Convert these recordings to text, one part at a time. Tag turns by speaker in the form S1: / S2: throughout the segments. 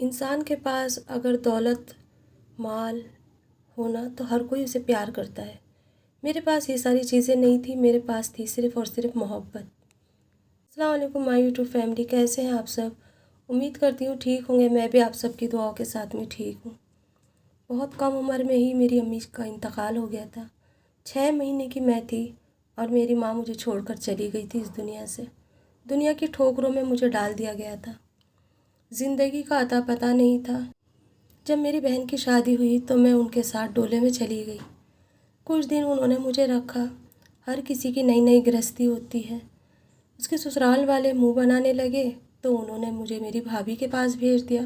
S1: انسان کے پاس اگر دولت مال ہونا تو ہر کوئی اسے پیار کرتا ہے۔ میرے پاس یہ ساری چیزیں نہیں تھیں، میرے پاس تھی صرف اور صرف محبت۔ السلام علیکم مائی یوٹیوب فیملی، کیسے ہیں آپ سب؟ امید کرتی ہوں ٹھیک ہوں گے۔ میں بھی آپ سب کی دعاؤں کے ساتھ میں ٹھیک ہوں۔ بہت کم عمر میں ہی میری امی کا انتقال ہو گیا تھا۔ 6 مہینے کی میں تھی اور میری ماں مجھے چھوڑ کر چلی گئی تھی اس دنیا سے۔ دنیا کی ٹھوکروں میں مجھے ڈال دیا گیا تھا۔ زندگی کا اتا پتہ نہیں تھا۔ جب میری بہن کی شادی ہوئی تو میں ان کے ساتھ ڈولے میں چلی گئی۔ کچھ دن انہوں نے مجھے رکھا۔ ہر کسی کی نئی نئی گرہستی ہوتی ہے۔ اس کے سسرال والے منہ بنانے لگے تو انہوں نے مجھے میری بھابھی کے پاس بھیج دیا۔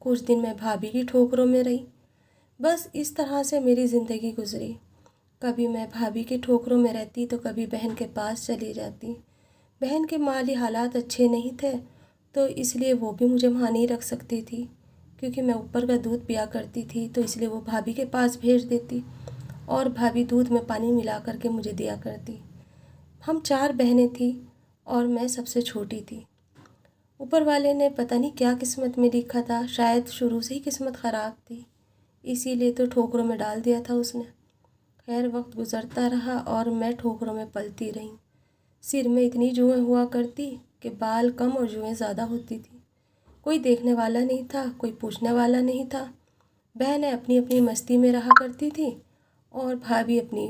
S1: کچھ دن میں بھابھی کی ٹھوکروں میں رہی۔ بس اس طرح سے میری زندگی گزری۔ کبھی میں بھابھی کی ٹھوکروں میں رہتی تو کبھی بہن کے پاس چلی جاتی۔ بہن کے مالی حالات اچھے نہیں تھے تو اس لیے وہ بھی مجھے وہاں نہیں رکھ سکتی تھی، کیونکہ میں اوپر کا دودھ پیا کرتی تھی تو اس لیے وہ بھابھی کے پاس بھیج دیتی اور بھابھی دودھ میں پانی ملا کر کے مجھے دیا کرتی۔ ہم 4 بہنیں تھیں اور میں سب سے چھوٹی تھی۔ اوپر والے نے پتہ نہیں کیا قسمت میں لکھا تھا، شاید شروع سے ہی قسمت خراب تھی، اسی لیے تو ٹھوکروں میں ڈال دیا تھا اس نے۔ خیر وقت گزرتا رہا اور میں ٹھوکروں میں پلتی رہی۔ سر میں اتنی جوئیں ہوا کرتی کہ بال کم اور جوئیں زیادہ ہوتی تھی۔ کوئی دیکھنے والا نہیں تھا، کوئی پوچھنے والا نہیں تھا۔ بہنیں اپنی اپنی مستی میں رہا کرتی تھی اور بھابھی اپنی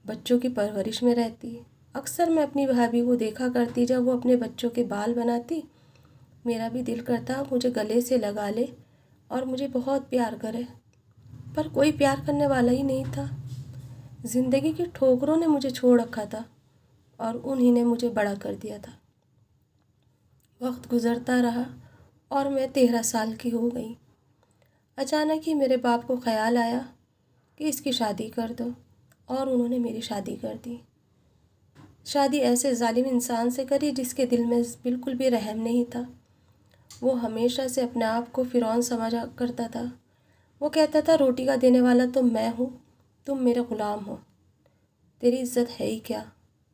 S1: بچوں کی پرورش میں رہتی۔ اکثر میں اپنی بھابھی کو دیکھا کرتی جب وہ اپنے بچوں کے بال بناتی۔ میرا بھی دل کرتا مجھے گلے سے لگا لے اور مجھے بہت پیار کرے، پر کوئی پیار کرنے والا ہی نہیں تھا۔ زندگی کی ٹھوکروں نے مجھے چھوڑ رکھا تھا اور انہی نے مجھے بڑا کر دیا تھا۔ وقت گزرتا رہا اور میں 13 سال کی ہو گئی۔ اچانک ہی میرے باپ کو خیال آیا کہ اس کی شادی کر دو اور انہوں نے میری شادی کر دی۔ شادی ایسے ظالم انسان سے کری جس کے دل میں بالکل بھی رحم نہیں تھا۔ وہ ہمیشہ سے اپنے آپ کو فرعون سمجھا کرتا تھا۔ وہ کہتا تھا روٹی کا دینے والا تو میں ہوں، تم میرے غلام ہو، تیری عزت ہے ہی کیا۔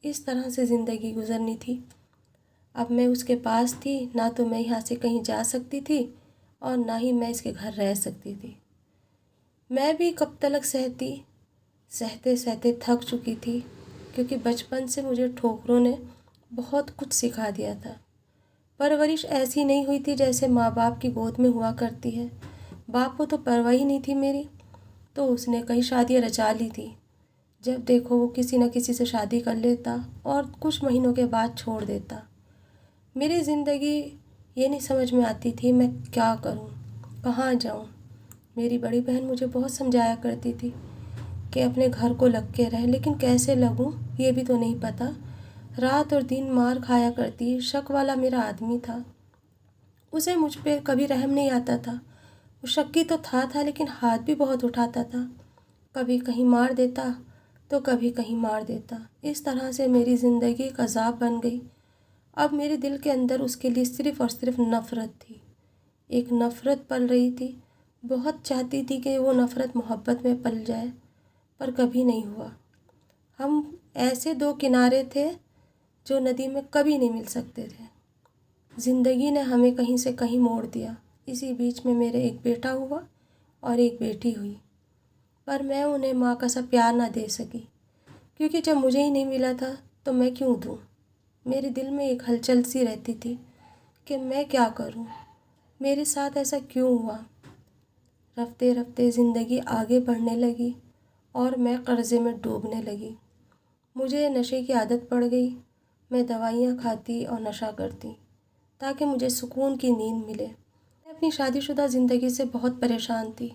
S1: اس طرح سے زندگی گزرنی تھی۔ اب میں اس کے پاس تھی، نہ تو میں یہاں سے کہیں جا سکتی تھی اور نہ ہی میں اس کے گھر رہ سکتی تھی۔ میں بھی کب تلک سہتی، سہتے سہتے تھک چکی تھی، کیونکہ بچپن سے مجھے ٹھوکروں نے بہت کچھ سکھا دیا تھا۔ پرورش ایسی نہیں ہوئی تھی جیسے ماں باپ کی گود میں ہوا کرتی ہے۔ باپ کو تو پرواہ ہی نہیں تھی میری، تو اس نے کئی شادیاں رچا لی تھی۔ جب دیکھو وہ کسی نہ کسی سے شادی کر لیتا اور کچھ مہینوں کے بعد چھوڑ دیتا۔ میری زندگی یہ نہیں سمجھ میں آتی تھی میں کیا کروں، کہاں جاؤں۔ میری بڑی بہن مجھے بہت سمجھایا کرتی تھی کہ اپنے گھر کو لگ کے رہ، لیکن کیسے لگوں یہ بھی تو نہیں پتہ۔ رات اور دن مار کھایا کرتی۔ شک والا میرا آدمی تھا، اسے مجھ پہ کبھی رحم نہیں آتا تھا۔ وہ شکی تو تھا لیکن ہاتھ بھی بہت اٹھاتا تھا، کبھی کہیں مار دیتا تو کبھی کہیں مار دیتا۔ اس طرح سے میری زندگی ایک عذاب بن گئی۔ اب میرے دل کے اندر اس کے لیے صرف اور صرف نفرت تھی۔ ایک نفرت پل رہی تھی۔ بہت چاہتی تھی کہ وہ نفرت محبت میں پل جائے، پر کبھی نہیں ہوا۔ ہم ایسے 2 کنارے تھے جو ندی میں کبھی نہیں مل سکتے تھے۔ زندگی نے ہمیں کہیں سے کہیں موڑ دیا۔ اسی بیچ میں میرے ایک بیٹا ہوا اور ایک بیٹی ہوئی، پر میں انہیں ماں کا سا پیار نہ دے سکی، کیونکہ جب مجھے ہی نہیں ملا تھا تو میں کیوں دوں۔ میرے دل میں ایک ہلچل سی رہتی تھی کہ میں کیا کروں، میرے ساتھ ایسا کیوں ہوا۔ رفتے رفتے زندگی آگے بڑھنے لگی اور میں قرضے میں ڈوبنے لگی۔ مجھے نشے کی عادت پڑ گئی۔ میں دوائیاں کھاتی اور نشہ کرتی تاکہ مجھے سکون کی نیند ملے۔ میں اپنی شادی شدہ زندگی سے بہت پریشان تھی۔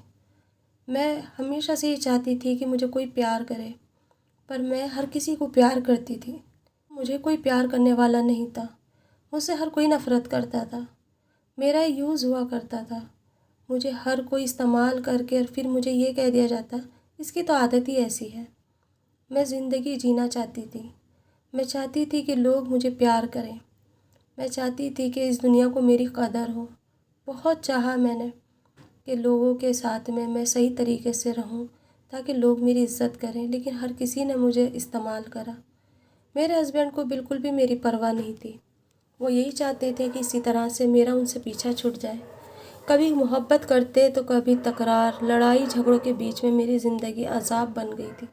S1: میں ہمیشہ سے یہ چاہتی تھی کہ مجھے کوئی پیار کرے، پر میں ہر کسی کو پیار کرتی تھی، مجھے کوئی پیار کرنے والا نہیں تھا۔ مجھ سے ہر کوئی نفرت کرتا تھا، میرا یوز ہوا کرتا تھا۔ مجھے ہر کوئی استعمال کر کے اور پھر مجھے یہ کہہ دیا جاتا اس کی تو عادت ہی ایسی ہے۔ میں زندگی جینا چاہتی تھی۔ میں چاہتی تھی کہ لوگ مجھے پیار کریں۔ میں چاہتی تھی کہ اس دنیا کو میری قدر ہو۔ بہت چاہا میں نے کہ لوگوں کے ساتھ میں صحیح طریقے سے رہوں تاکہ لوگ میری عزت کریں، لیکن ہر کسی نے مجھے استعمال کرا۔ میرے ہسبینڈ کو بالکل بھی میری پرواہ نہیں تھی۔ وہ یہی چاہتے تھے کہ اسی طرح سے میرا ان سے پیچھا چھوٹ جائے، کبھی محبت کرتے تو کبھی تکرار، لڑائی جھگڑوں کے بیچ میں میری زندگی عذاب بن گئی تھی۔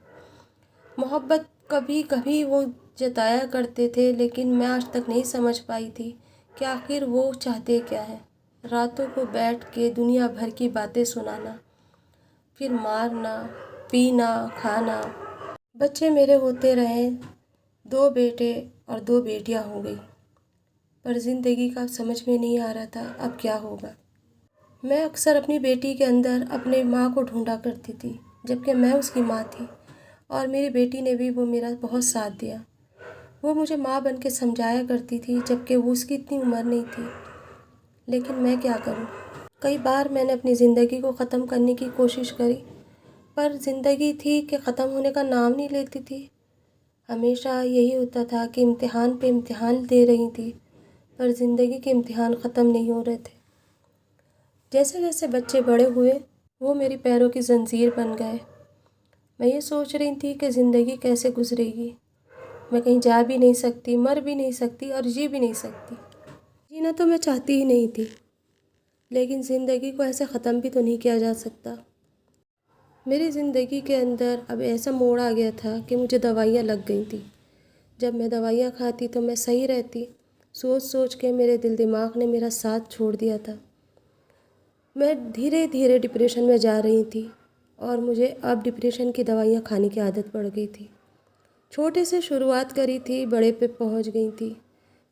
S1: محبت کبھی کبھی وہ جتایا کرتے تھے، لیکن میں آج تک نہیں سمجھ پائی تھی کہ آخر وہ چاہتے کیا ہے۔ راتوں کو بیٹھ کے دنیا بھر کی باتیں سنانا، پھر مارنا، پینا، کھانا۔ بچے میرے ہوتے رہے، 2 بیٹے اور 2 بیٹیاں ہو گئی، پر زندگی کا سمجھ میں نہیں آ رہا تھا اب کیا ہوگا۔ میں اکثر اپنی بیٹی کے اندر اپنی ماں کو ڈھونڈا کرتی تھی، جبکہ میں اس کی ماں تھی، اور میری بیٹی نے بھی وہ میرا بہت ساتھ دیا۔ وہ مجھے ماں بن کے سمجھایا کرتی تھی، جبکہ وہ اس کی اتنی عمر نہیں تھی، لیکن میں کیا کروں۔ کئی بار میں نے اپنی زندگی کو ختم کرنے کی کوشش کری، پر زندگی تھی کہ ختم ہونے کا نام نہیں لیتی تھی۔ ہمیشہ یہی ہوتا تھا کہ امتحان پہ امتحان دے رہی تھی، پر زندگی کے امتحان ختم نہیں ہو رہے تھے۔ جیسے جیسے بچے بڑے ہوئے، وہ میری پیروں کی زنجیر بن گئے۔ میں یہ سوچ رہی تھی کہ زندگی کیسے گزرے گی۔ میں کہیں جا بھی نہیں سکتی، مر بھی نہیں سکتی، اور جی بھی نہیں سکتی۔ جینا تو میں چاہتی ہی نہیں تھی، لیکن زندگی کو ایسے ختم بھی تو نہیں کیا جا سکتا۔ میری زندگی کے اندر اب ایسا موڑ آ گیا تھا کہ مجھے دوائیاں لگ گئی تھیں۔ جب میں دوائیاں کھاتی تو میں صحیح رہتی، سوچ سوچ کے میرے دل دماغ نے میرا ساتھ چھوڑ دیا تھا۔ میں دھیرے دھیرے ڈپریشن میں جا رہی تھی، اور مجھے اب ڈپریشن کی دوائیاں کھانے کی عادت پڑ گئی تھی۔ چھوٹے سے شروعات کری تھی، بڑے پہ پہنچ گئی تھی۔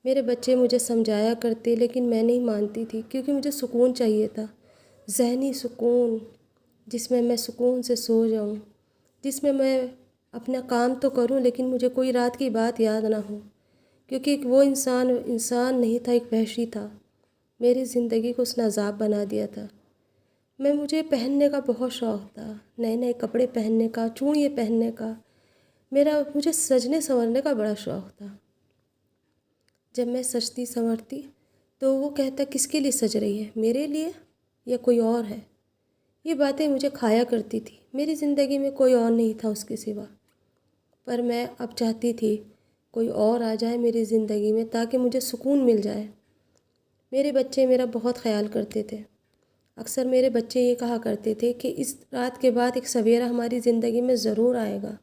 S1: میرے بچے مجھے سمجھایا کرتے، لیکن میں نہیں مانتی تھی، کیونکہ مجھے سکون چاہیے تھا، ذہنی سکون، جس میں سکون سے سو جاؤں، جس میں اپنا کام تو کروں لیکن مجھے کوئی رات کی بات یاد نہ ہو، کیونکہ وہ انسان نہیں تھا، ایک وحشی تھا۔ میری زندگی کو اس نے عذاب بنا دیا تھا۔ مجھے پہننے کا بہت شوق تھا، نئے نئے کپڑے پہننے کا، چوڑیاں پہننے کا، مجھے سجنے سنورنے کا بڑا شوق تھا۔ جب میں سجتی سنورتی تو وہ کہتا کس کے لیے سج رہی ہے، میرے لیے یا کوئی اور ہے؟ یہ باتیں مجھے کھایا کرتی تھی۔ میری زندگی میں کوئی اور نہیں تھا اس کے سوا، پر میں اب چاہتی تھی کوئی اور آ جائے میری زندگی میں تاکہ مجھے سکون مل جائے۔ میرے بچے میرا بہت خیال کرتے تھے۔ اکثر میرے بچے یہ کہا کرتے تھے کہ اس رات کے بعد ایک سویرا ہماری زندگی میں ضرور آئے گا۔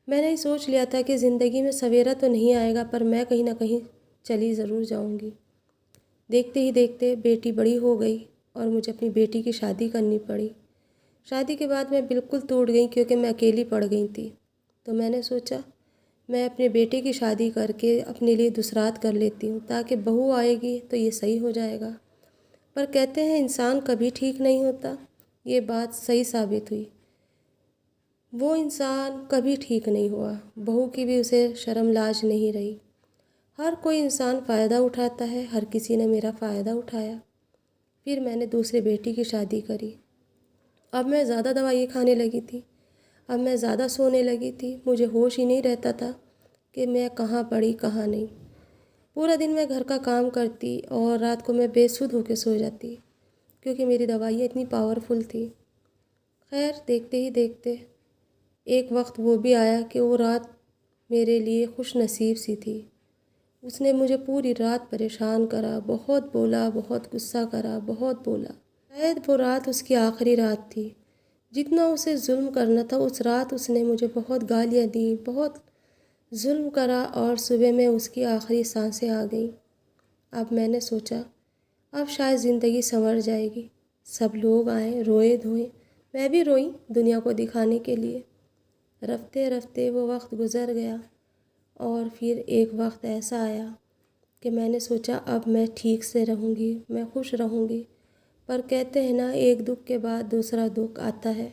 S1: میں نے سوچ لیا تھا کہ زندگی میں سویرا تو نہیں آئے گا، پر میں کہیں نہ کہیں چلی ضرور جاؤں گی۔ دیکھتے ہی دیکھتے بیٹی بڑی ہو گئی، اور مجھے اپنی بیٹی کی شادی کرنی پڑی۔ شادی کے بعد میں بالکل ٹوٹ گئی، کیونکہ میں اکیلی پڑ گئی تھی۔ تو میں نے سوچا میں اپنے بیٹے کی شادی کر کے اپنے لیے دوسرات کر لیتی ہوں، تاکہ بہو آئے گی تو یہ صحیح ہو جائے گا۔ پر کہتے ہیں انسان کبھی ٹھیک نہیں ہوتا، یہ بات صحیح ثابت ہوئی۔ وہ انسان کبھی ٹھیک نہیں ہوا، بہو کی بھی اسے شرم لاج نہیں رہی۔ ہر کوئی انسان فائدہ اٹھاتا ہے، ہر کسی نے میرا فائدہ اٹھایا۔ پھر میں نے دوسرے بیٹی کی شادی کری۔ اب میں زیادہ دوائی کھانے لگی تھی، اب میں زیادہ سونے لگی تھی، مجھے ہوش ہی نہیں رہتا تھا کہ میں کہاں پڑی کہاں نہیں۔ پورا دن میں گھر کا کام کرتی، اور رات کو میں بے سدھ ہو کے سو جاتی، کیونکہ میری دوائیاں اتنی پاورفل تھی۔ خیر دیکھتے ہی دیکھتے ایک وقت وہ بھی آیا کہ وہ رات میرے لیے خوش نصیب سی تھی۔ اس نے مجھے پوری رات پریشان کرا، بہت بولا، بہت غصہ کرا، بہت بولا۔ شاید وہ رات اس کی آخری رات تھی۔ جتنا اسے ظلم کرنا تھا اس رات اس نے مجھے بہت گالیاں دیں، بہت ظلم کرا، اور صبح میں اس کی آخری سانسیں آ گئیں۔ اب میں نے سوچا اب شاید زندگی سنور جائے گی، سب لوگ آئیں روئے دھوئیں، میں بھی روئی دنیا کو دکھانے کے لیے۔ رفتے رفتے وہ وقت گزر گیا، اور پھر ایک وقت ایسا آیا کہ میں نے سوچا اب میں ٹھیک سے رہوں گی، میں خوش رہوں گی۔ پر کہتے ہیں نا ایک دکھ کے بعد دوسرا دکھ آتا ہے،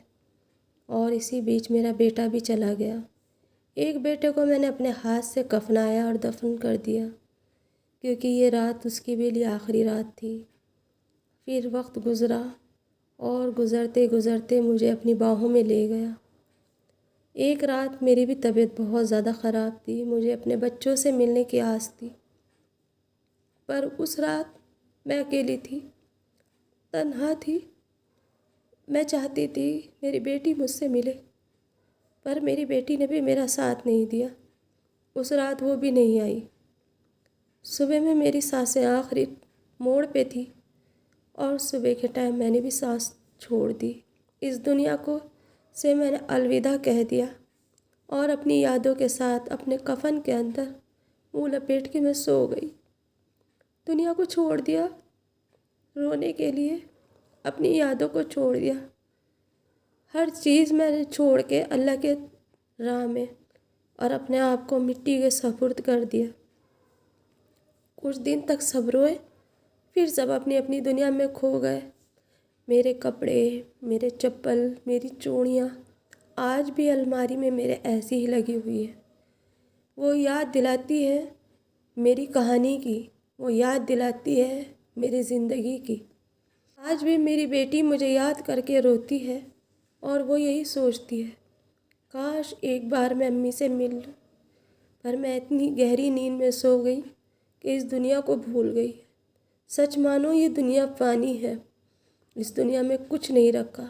S1: اور اسی بیچ میرا بیٹا بھی چلا گیا۔ ایک بیٹے کو میں نے اپنے ہاتھ سے کفنایا اور دفن کر دیا، کیونکہ یہ رات اس کے بھی لیے آخری رات تھی۔ پھر وقت گزرا، اور گزرتے گزرتے مجھے اپنی باہوں میں لے گیا۔ ایک رات میری بھی طبیعت بہت زیادہ خراب تھی، مجھے اپنے بچوں سے ملنے کی آس تھی، پر اس رات میں اکیلی تھی، تنہا تھی۔ میں چاہتی تھی میری بیٹی مجھ سے ملے، پر میری بیٹی نے بھی میرا ساتھ نہیں دیا۔ اس رات وہ بھی نہیں آئی۔ صبح میں میری سانسیں آخری موڑ پہ تھی، اور صبح کے ٹائم میں نے بھی سانس چھوڑ دی۔ اس دنیا سے میں نے الوداع کہہ دیا اور اپنی یادوں کے ساتھ اپنے کفن کے اندر منہ لپیٹ کے میں سو گئی۔ دنیا کو چھوڑ دیا رونے کے لیے، اپنی یادوں کو چھوڑ دیا، ہر چیز میں نے چھوڑ کے اللہ کے راہ میں اور اپنے آپ کو مٹی کے سپرد کر دیا۔ کچھ دن تک سب روئے، پھر سب اپنی اپنی دنیا میں کھو گئے۔ میرے کپڑے، میرے چپل، میری چوڑیاں آج بھی الماری میں میرے ایسی ہی لگی ہوئی ہیں۔ وہ یاد دلاتی ہے میری کہانی کی، وہ یاد دلاتی ہے میری زندگی کی۔ آج بھی میری بیٹی مجھے یاد کر کے روتی ہے اور وہ یہی سوچتی ہے کاش ایک بار میں امی سے مل لوں، پر میں اتنی گہری نیند میں سو گئی کہ اس دنیا کو بھول گئی۔ سچ مانو یہ دنیا فانی ہے، اس دنیا میں کچھ نہیں رکھا۔